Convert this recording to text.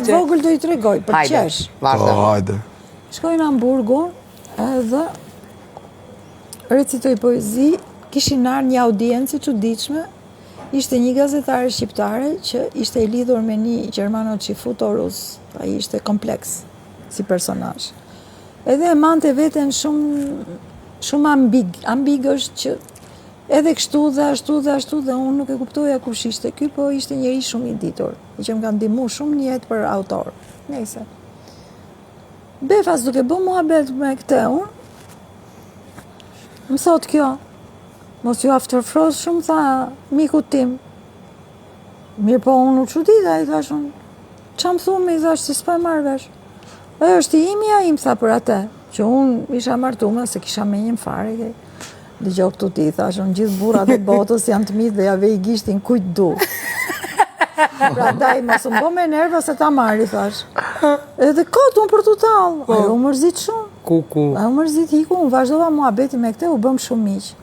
të vogël do i tregoj, për qesh. Hajde. Shkoj në Hamburgun edhe recitoj poezi, kishin ardhur një audiencë e çuditshme. Ishte një gazetare shqiptare që ishte e lidhur me një gjermano-qifutorus, ai ishte kompleks si personazh. Edhe e mante veten shumë ambig është që edhe kështu dhe ashtu dhe unë nuk e kuptoja kush ishte ky, po ishte njëri shumë i ditur, që më ka ndihmuar shumë në jetë për autor. Nëse. Befas duke bë muhabet me këtë unë, më thot kjo, mos ju aftërfros shumë, tha, miku tim. Mirë po unë u çudita, i thash unë, qa më thumë, i thash, se s'pa marrë vesh. E është i imi a im, tha për atë, që unë isha martume, se kisha me një fare, dëgjoj këtu ti, thash, unë gjithë burrat e botës janë të mitë dhe jave i gishtin kujt du. Pra daj, mos më bo me nerva se ta marri, thash. Edhe kotë unë për të talë, ajo u mërzit shumë. Ku? Ajo u mërzit hiku, unë vazhdova muhabeti me këte, u bëm shumë miq.